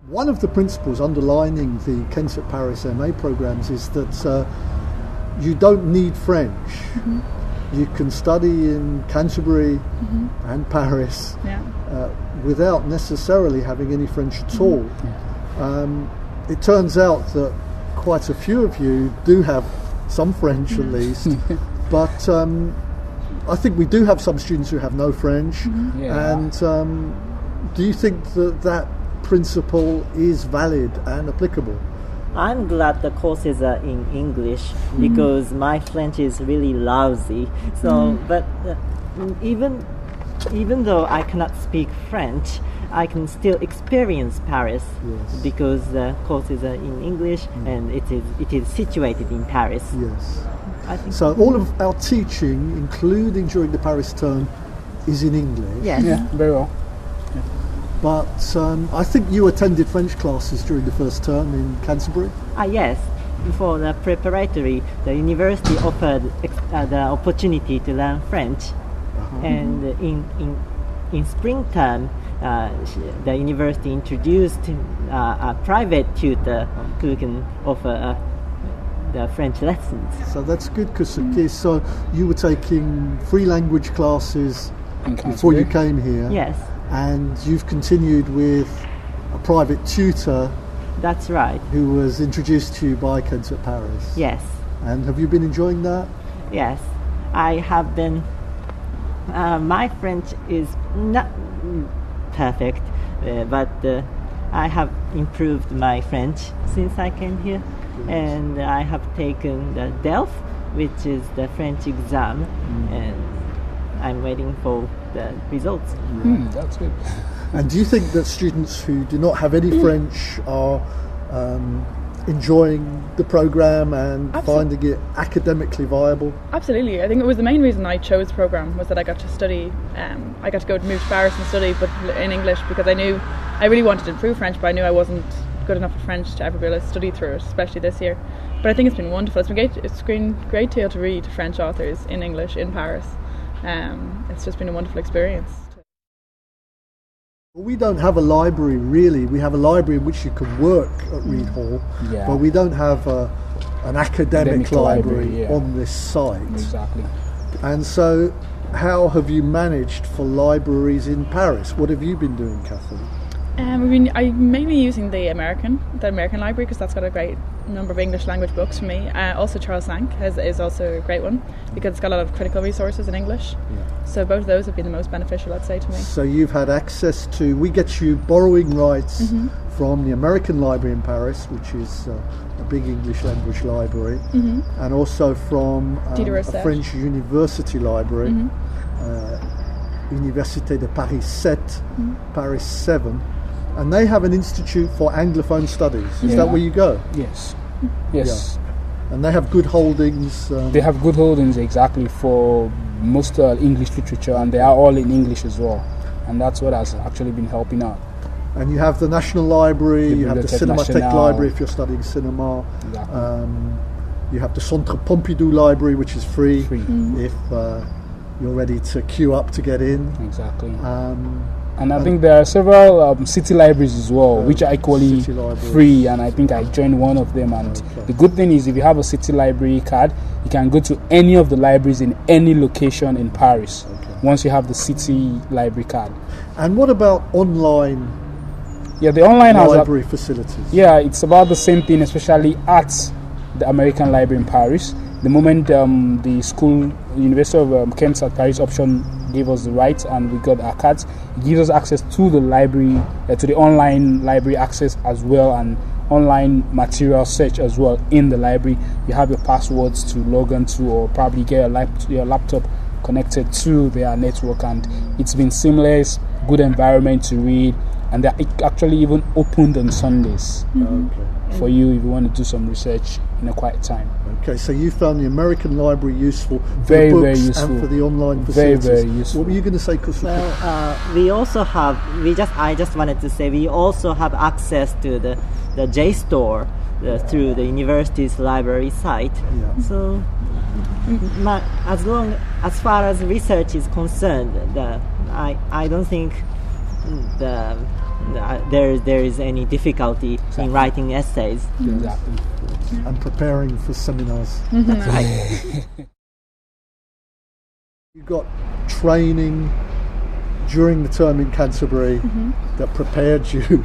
One of the principles underlining the Kensett Paris MA programs is that you don't need French. Mm-hmm. You can study in Canterbury and Paris without necessarily having any French at all. It turns out that quite a few of you do have some French at least, but I think we do have some students who have no French. And do you think that principle is valid and applicable? I'm glad the courses are in English because my French is really lousy. So, but even though I cannot speak French, I can still experience Paris because the courses are in English and it is situated in Paris. Yes. I think so. All of our teaching, including during the Paris term, is in English. Yes. Yeah, very well. But I think you attended French classes during the first term in Canterbury? Yes. For the preparatory, the university offered the opportunity to learn French. And in spring term, the university introduced a private tutor who can offer the French lessons. So that's good, because so you were taking free language classes before you came here? Yes. And you've continued with a private tutor. That's right. Who was introduced to you by Kensett Paris. Yes. And have you been enjoying that? Yes, I have been. My French is not perfect, but I have improved my French since I came here. And I have taken the DELF, which is the French exam, and I'm waiting for the results. That's good. And do you think that students who do not have any French are enjoying the program and finding it academically viable? Absolutely. I think it was the main reason I chose the program was that I got to study, I got to move to Paris and study but in English, because I knew I really wanted to improve French, but I knew I wasn't good enough at French to ever be able to study through it, especially this year. But I think it's been wonderful. It's been great to be able to read French authors in English in Paris. It's just been a wonderful experience. Well, we don't have a library really. We have a library in which you can work at Reed Hall, but we don't have an academic library on this site. Exactly. And so how have you managed for libraries in Paris? What have you been doing, Catherine? I'm mainly using the American library, because that's got a great number of English language books for me. Also Charles Sank is also a great one, because it's got a lot of critical resources in English. So both of those have been the most beneficial, I'd say, to me. So you've had access to, we get you borrowing rights from the American Library in Paris, which is a big English language library, and also from a French university library, Université de Paris 7, Paris 7. And they have an institute for Anglophone studies. Is that where you go? Yes. And they have good holdings. They have good holdings, exactly, for most English literature, and they are all in English as well. And that's what has actually been helping out. And you have the National Library, you have the Cinémathèque Library if you're studying cinema. You have the Centre Pompidou Library, which is free. If you're ready to queue up to get in. Exactly. And I think there are several city libraries as well, which are equally free, and I think I joined one of them. And the good thing is, if you have a city library card, you can go to any of the libraries in any location in Paris once you have the city library card. And what about online? The online library facilities. It's about the same thing, especially at the American Library in Paris. The moment the school, University of Kensett Paris option gave us the rights and we got our cards, it gives us access to the library, to the online library access as well, and online material search as well in the library. You have your passwords to log on to, or probably get your laptop connected to their network, and it's been seamless, good environment to read, and they're actually even opened on Sundays for you if you want to do some research in a quiet time. Okay, so you found the American Library useful for very, the books very useful. And for the online facilities. Very, very useful. What were you going to say, Kusuma? Well, we also have. I just wanted to say we also have access to the JSTOR through the university's library site. So, as far as research is concerned, I don't think there is any difficulty in writing essays. Exactly. And preparing for seminars. That's right. You got training during the term in Canterbury that prepared you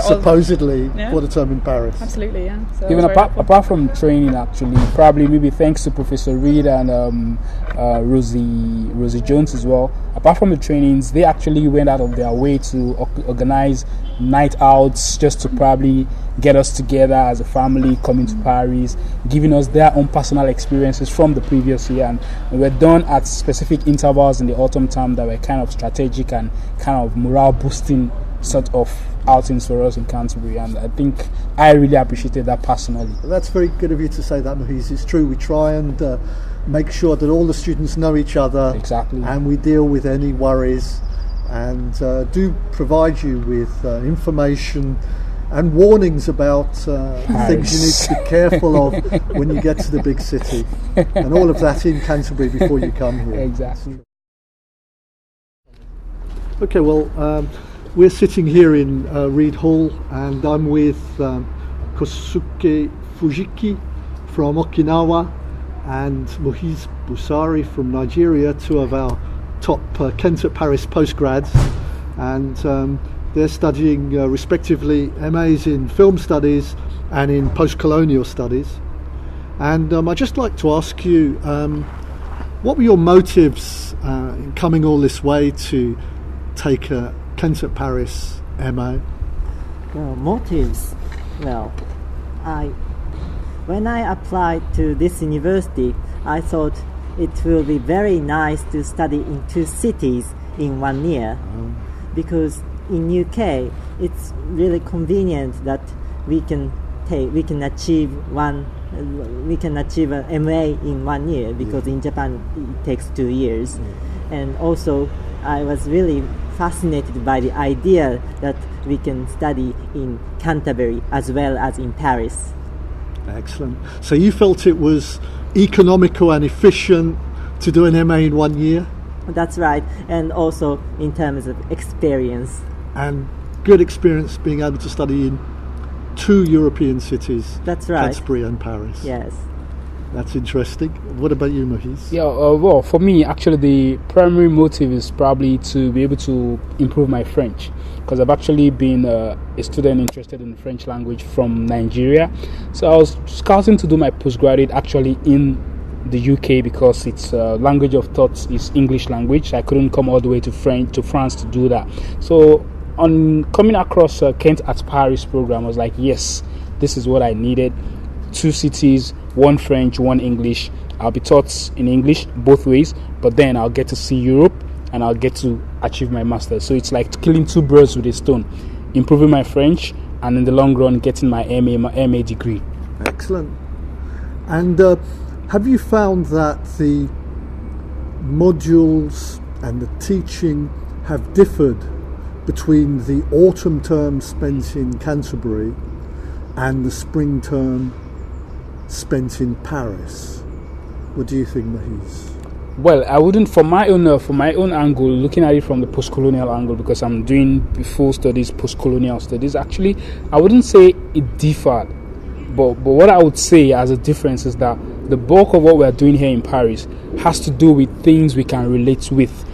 supposedly for the term in Paris. Absolutely, yeah. So even apart from training, actually, probably maybe thanks to Professor Reed and Rosie Jones as well. Apart from the trainings, they actually went out of their way to organize night outs just to probably get us together as a family, coming to Paris, giving us their own personal experiences from the previous year, and we were done at specific intervals in the autumn term that were kind of strategic and kind of morale boosting sort of outings for us in Canterbury, and I think I really appreciated that personally. Well, that's very good of you to say that, Mohiz. It's true, we try and make sure that all the students know each other. Exactly. And we deal with any worries and do provide you with information and warnings about things you need to be careful of when you get to the big city, and all of that in Canterbury before you come here. Exactly. Okay, well, we're sitting here in Reed Hall, and I'm with Kosuke Fujiki from Okinawa and Mohiz Busari from Nigeria, two of our top Kent at Paris postgrads, and they're studying respectively MAs in film studies and in post-colonial studies. And I'd just like to ask you, what were your motives in coming all this way to take a Kent at Paris MA? Well, motives. Well, when I applied to this university, I thought it will be very nice to study in two cities in 1 year, because in UK it's really convenient that we can achieve a MA in 1 year, because in Japan it takes 2 years. And also I was really fascinated by the idea that we can study in Canterbury as well as in Paris. Excellent. So you felt it was economical and efficient to do an MA in 1 year? That's right, and also in terms of experience. And good experience being able to study in two European cities. That's right. Canterbury and Paris. Yes. That's interesting. What about you, Mohiz? Yeah, well, for me, actually, the primary motive is probably to be able to improve my French, because I've actually been a student interested in the French language from Nigeria. So I was scouting to do my postgraduate actually in the UK, because its language of thought is English language. I couldn't come all the way to France to do that. So on coming across Kent at Paris program, I was like, yes, this is what I needed. 2 cities, 1 French, 1 English. I'll be taught in English both ways, but then I'll get to see Europe and I'll get to achieve my master's. So it's like killing 2 birds with a stone, improving my French and in the long run getting my MA degree. Excellent. And have you found that the modules and the teaching have differed between the autumn term spent in Canterbury and the spring term spent in Paris? What do you think, Mohiz? Well, I wouldn't, from my own angle, looking at it from the post-colonial angle, because I'm doing full studies, post-colonial studies, actually, I wouldn't say it differed. But what I would say as a difference is that the bulk of what we're doing here in Paris has to do with things we can relate with.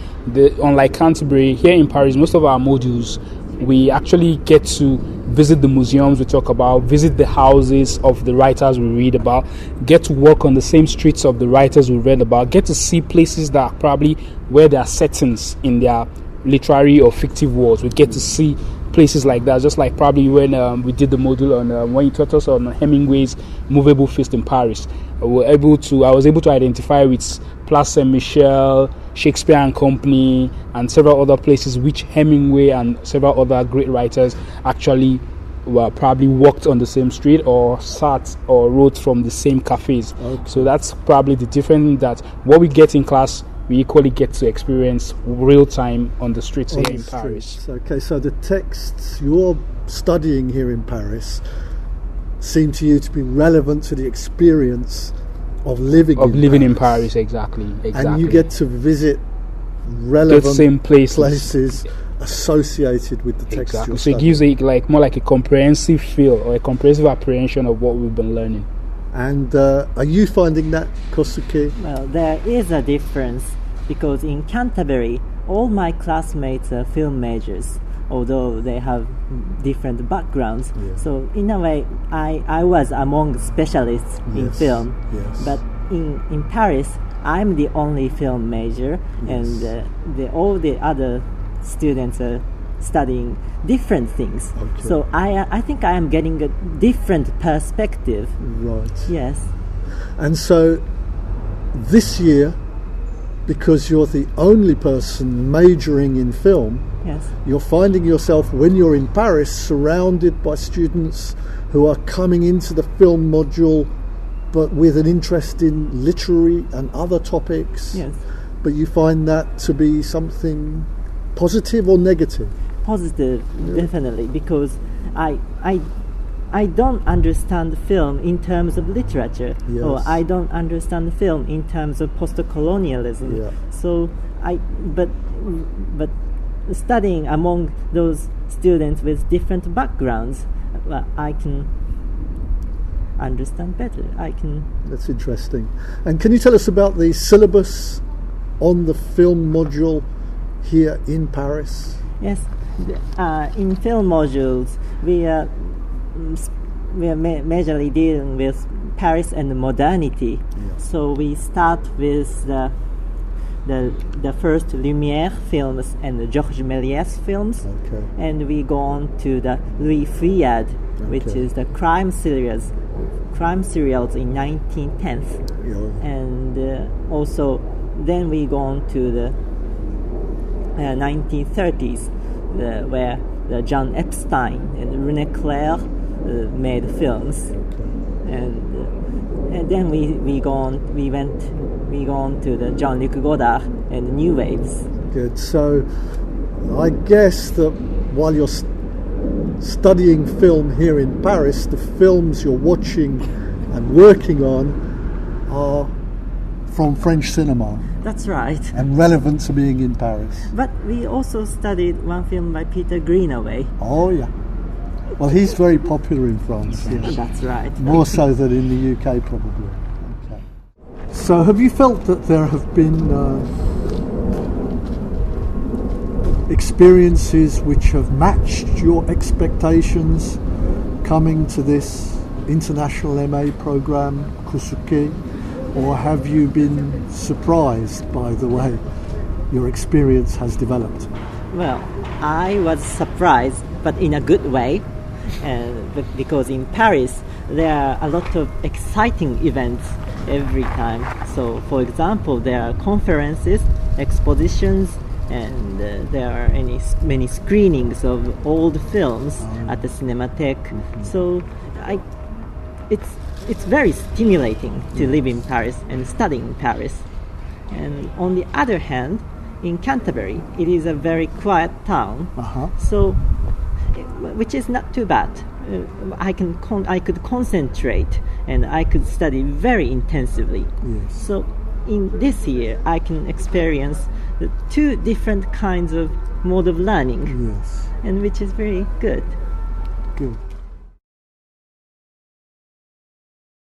Unlike Canterbury, here in Paris, most of our modules, we actually get to visit the museums we talk about, visit the houses of the writers we read about, get to walk on the same streets of the writers we read about, get to see places that are probably where there are settings in their literary or fictive worlds. We get to see places like that, just like probably when we did the module on when you taught us on Hemingway's Movable Feast in Paris. I was able to identify with Place Saint-Michel, Shakespeare and Company, and several other places which Hemingway and several other great writers actually probably walked on the same street or sat or wrote from the same cafes. Okay. So that's probably the difference, that what we get in class, we equally get to experience real time on the streets here in Paris. Okay, so the texts you're studying here in Paris seem to you to be relevant to the experience of living in Paris. Exactly. And you get to visit relevant same places associated with the text Exactly. you're So it studying. gives it like more like a comprehensive feel or a comprehensive apprehension of what we've been learning. And are you finding that, Kosuke? Well, there is a difference because in Canterbury, all my classmates are film majors, although they have different backgrounds. Yeah. So in a way, I was among specialists in Yes, film. yes. But in Paris, I'm the only film major, Yes. and all the other students are studying different things. Okay. So I think I am getting a different perspective. Right. Yes. And so this year, because you're the only person majoring in film, Yes. you're finding yourself, when you're in Paris, surrounded by students who are coming into the film module but with an interest in literary and other topics. Yes. But you find that to be something positive or negative? Positive, definitely, because I don't understand film in terms of literature, Yes. or I don't understand film in terms of post-colonialism. Yeah. So but studying among those students with different backgrounds, I can understand better. That's interesting. And can you tell us about the syllabus on the film module here in Paris? Yes, in film modules, we are majorly dealing with Paris and modernity. Yeah. So we start with the first Lumière films and the Georges Méliès films, Okay. and we go on to the Louis Feuillade, which Okay. is the crime serials in 1910s, Yeah. and also then we go on to the 1930s, where John Epstein and René Clair made films, and then we go on to the Jean-Luc Godard and New Waves. Good. So I guess that while you're studying film here in Paris, the films you're watching and working on are from French cinema That's right. and relevant to being in Paris. But we also studied one film by Peter Greenaway. Oh yeah. Well, he's very popular in France. Yes. That's right. More so than in the UK, probably. Okay. So, have you felt that there have been experiences which have matched your expectations coming to this international MA program, Kosuke, or have you been surprised by the way your experience has developed? Well, I was surprised, but in a good way, because in Paris there are a lot of exciting events every time. So, for example, there are conferences, expositions, and there are many screenings of old films at the Cinematheque. Mm-hmm. So, it's very stimulating to live in Paris and study in Paris. And on the other hand, in Canterbury, it is a very quiet town, so which is not too bad. I could concentrate and I could study very intensively. Yes. So in this year, I can experience the two different kinds of mode of learning, Yes. and which is very good. Good.